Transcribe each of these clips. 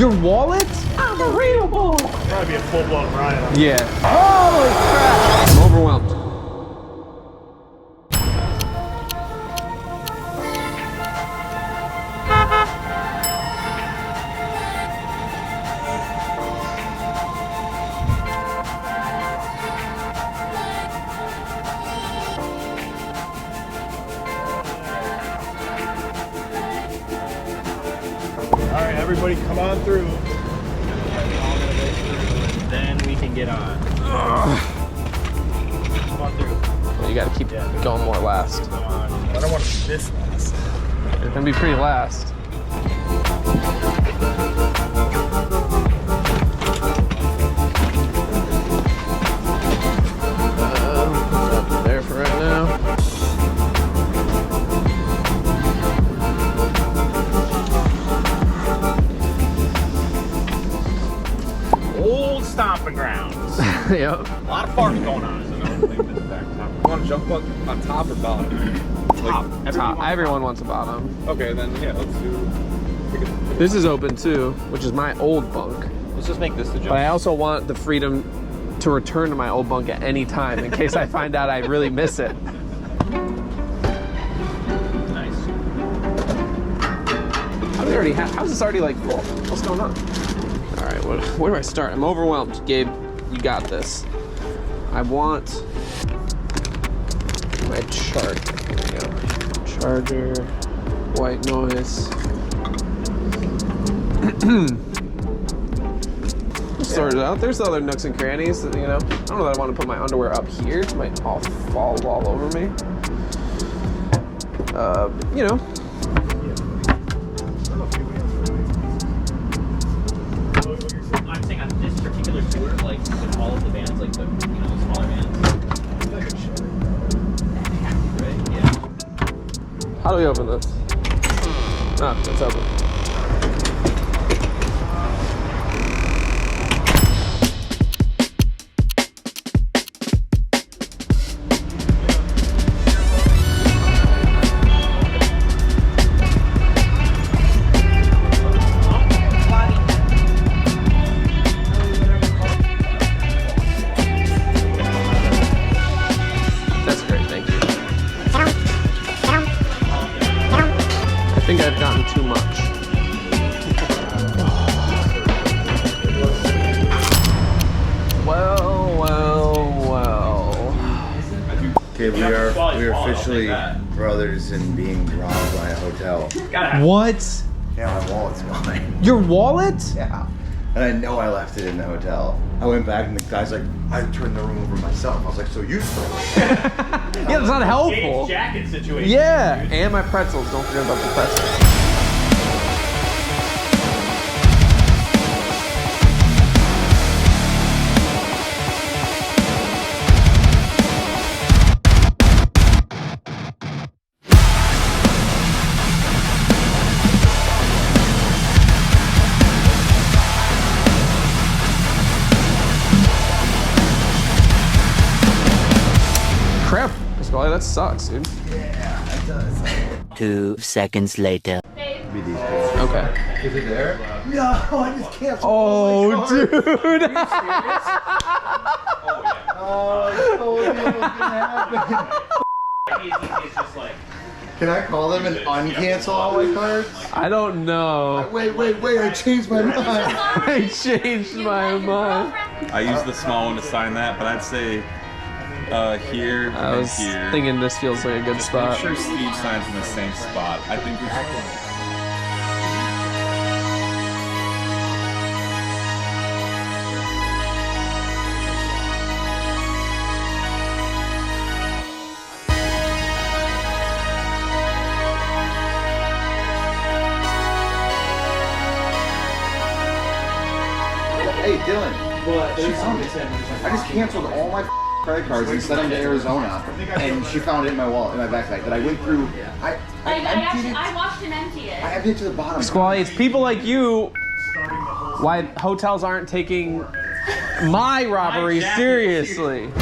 Your wallet? Unbelievable. Probably be a full-blown riot. Yeah. Holy crap. I'm overwhelmed. All right, everybody, come on through. Then we can get on. Come on through. Well, you gotta keep going more last. Come on. I don't want to miss last. It's gonna be pretty last. Up there for right now. Old stomping grounds. Yep. A lot of farms going on. So I don't think this is back top. You want to jump on top or bottom? Top. Everyone wants a bottom. Okay, then yeah, let's do. This is open too, which is my old bunk. Let's just make this the jump. But I also want the freedom to return to my old bunk at any time in case I find out I really miss it. Nice. How's this already like full? What's going on? All right, where do I start? I'm overwhelmed. Gabe, you got this. I want my chart. Here we go. Charger, white noise. Sort it out. There's other nooks and crannies that, you know. I don't know that I want to put my underwear up here. It might all fall all over me. You know. I'm saying on this particular tour, like with all of the bands, like the smaller bands. Right? Yeah. How do we open this? Ah, it's open. That's great, thank you. I think I've gotten too much. Well. Okay, we are officially brothers in being robbed by a hotel. What? Yeah, my wallet's mine. Your wallet? Yeah. And I know I left it in the hotel. I went back and the guy's like, I turned the room over myself. I was like, so you stole it. Yeah, that's not helpful. Jacket situation. Yeah, and my pretzels. Don't forget about the pretzels. Crap, Pasquale, that sucks, dude. Yeah, it does. 2 seconds later. Be these guys. Okay. Is it there? No, I just canceled. Oh, dude. Oh, I told you it was gonna happen. It's just like. Can I call them and uncancel all my cards? I don't know. Wait, I changed my mind. I changed my mind. I used the small one to sign that, but I'd say here I and was here. thinking this feels like a good Make spot. sure Steve signs in the same spot. I think we should. Hey, Dylan. I just canceled all my credit cards and sent them to Arizona, and she found it in my wallet, in my backpack. That I went through. I watched him empty it. I emptied it to the bottom. Squally, it's people like you why hotels aren't taking my robbery seriously.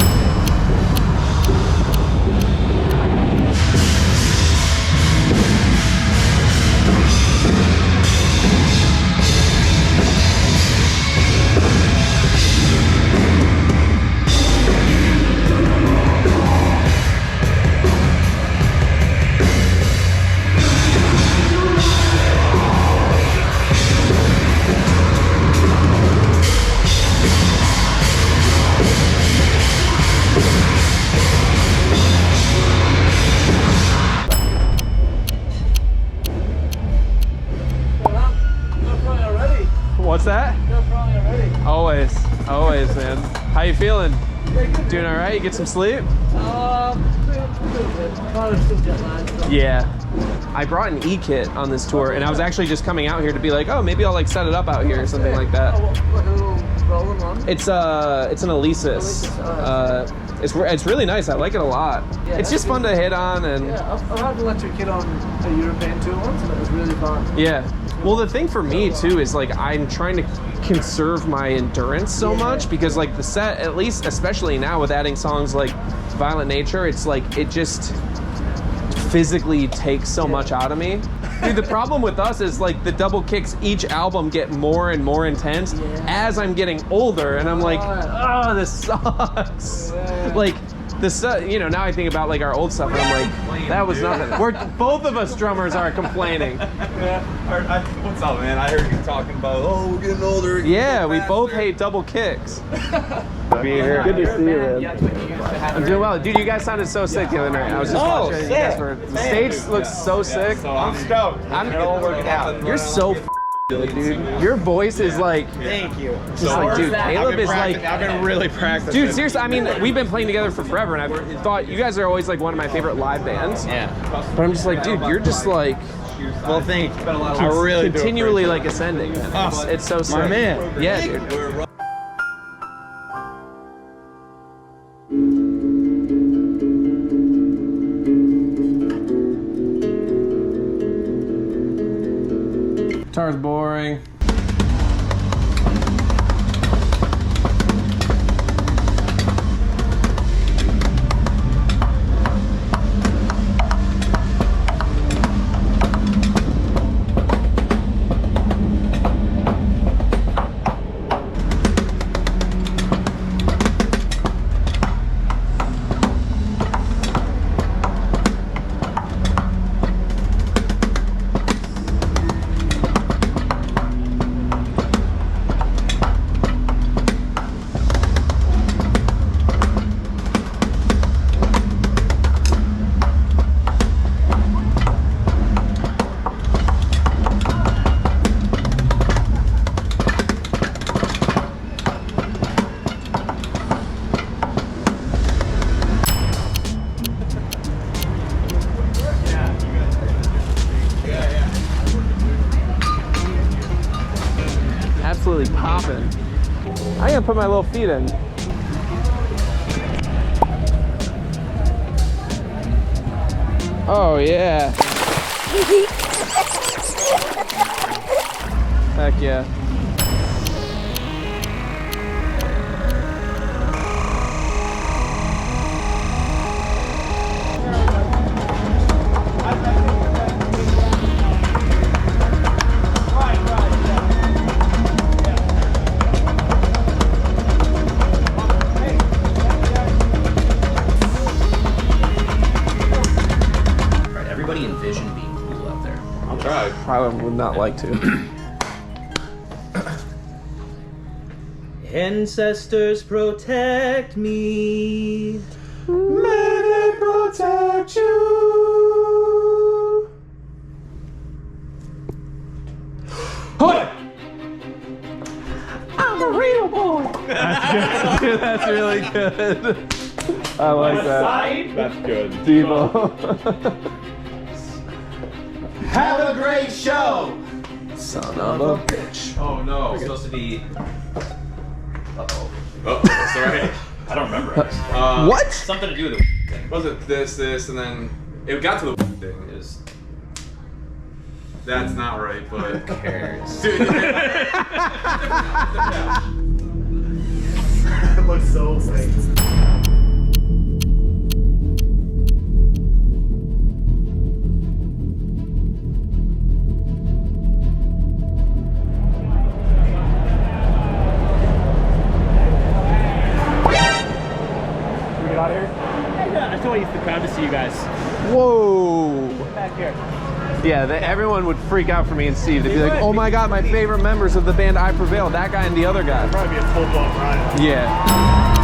you feeling? Doing all right? You get some sleep? Yeah. I brought an E-kit on this tour, and I was actually just coming out here to be like, oh, maybe I'll like set it up out here or something like that. It's an Alesis. It's really nice. I like it a lot. It's just fun to hit on, and yeah, I've had an electric kit on a European tour once, and it was really fun. Yeah. Well, the thing for me too is like I'm trying to conserve my endurance so much because like the set, at least especially now with adding songs like Violent Nature, it's like it just physically takes so much out of me. Dude, the problem with us is like the double kicks each album get more and more intense as I'm getting older, and I'm like, oh, this sucks. Like you know, now I think about like our old stuff and I'm like, that was nothing. Both of us drummers are complaining. What's up, man? I heard you talking about, oh, we're getting older. Yeah, we both hate double kicks. Be here. Good to see you, man. I'm doing well. Dude, you guys sounded so sick the other night. I was just watching you guys the stage looks so sick. So I'm stoked. I'm all working out. You're so good, dude. Your voice is like, Thank you. just like, dude, Caleb is like, I've been really practicing. dude, seriously, I mean, we've been playing together for forever, and I've thought you guys are always like one of my favorite live bands. Yeah. But I'm just like, dude, you're just like, Well, thank you. I really continually like ascending, man. It's so sick. My man. Yeah, dude. Guitar's boring. Absolutely popping. I'm gonna put my little feet in. Oh yeah. Heck yeah. Everybody envision being cool out there. I'll try. Probably would not like to. Ancestors protect me. May they protect you. Hood! I'm a real boy. That's good. Dude, that's really good. I like that. That's good. Devo. Have a great show! Son of a bitch. Oh no. It's supposed to be. Uh-oh. Oh, sorry. I don't remember. What? Something to do with the thing. Was it this, and then it got to the thing. Is That's not right, but who cares? dude, It looks so fake. I told you it's the crowd to see you guys. Whoa. Back here. Yeah, everyone would freak out for me and Steve. They'd be like, oh my god, my favorite members of the band I Prevail, that guy and the other guy. Probably be a full-blown riot. Yeah.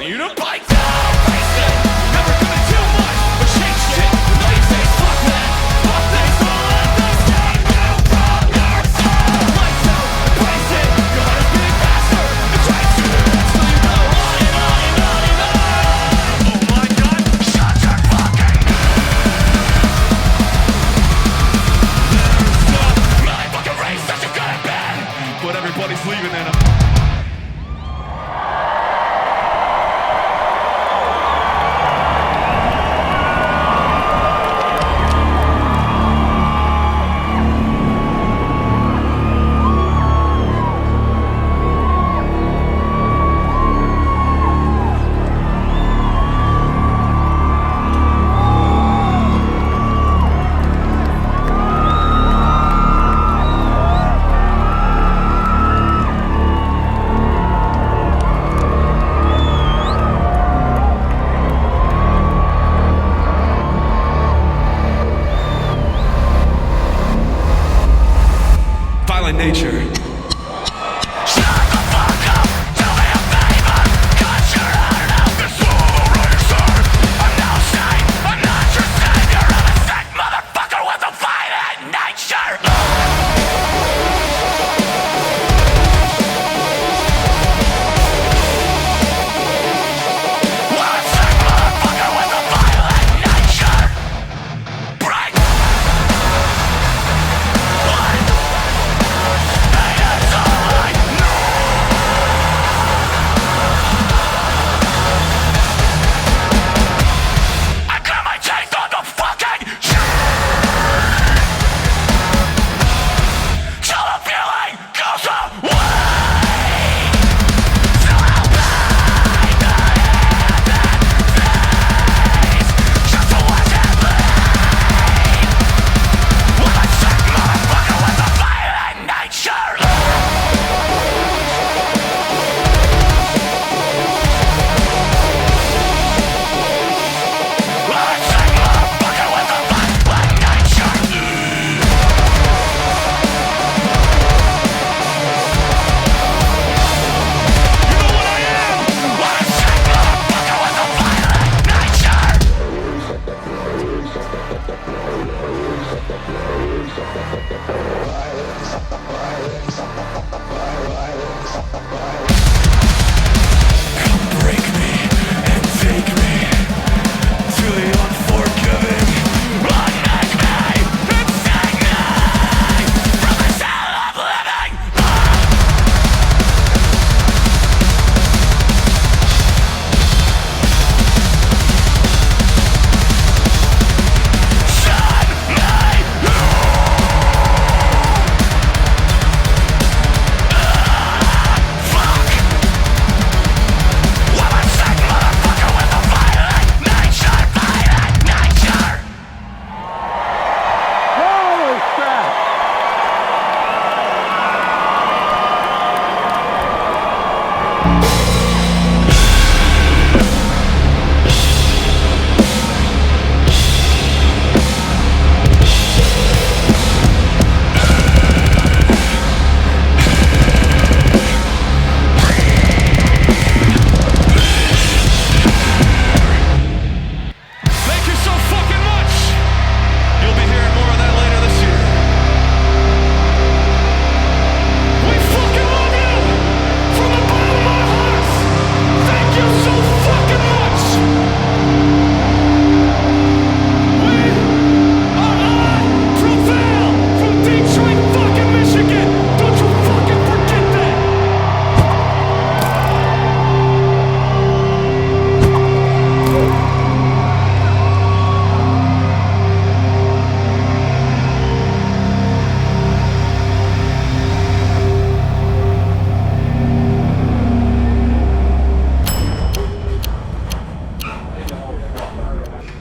telling you to bite down, face it. Never gonna do much, but change shit. No, you say fuck that, fuck this, all of this game you from your soul. Lights out, embrace it. Your heart is beating faster. It's right to the end, so you go on and on and on and on. Oh my God, shut your fucking really fucking race that you're gonna bed. But everybody's leaving and violent nature.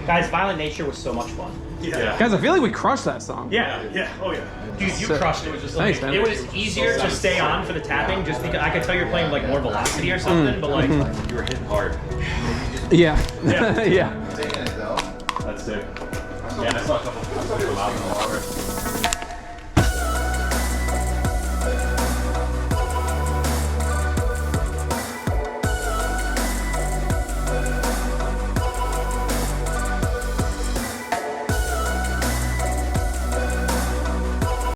Guys, Violent Nature was so much fun. Yeah. Guys, I feel like we crushed that song. Yeah. Yeah. Oh yeah. Dude, you So- crushed it. It was just Thanks, like, man. it was easier to stay on for the tapping just because I could tell you're playing like more velocity or something, but like You were hitting hard. Yeah. Yeah. Yeah. Taking it though. That's sick. Yeah, I saw a couple people come out in the water.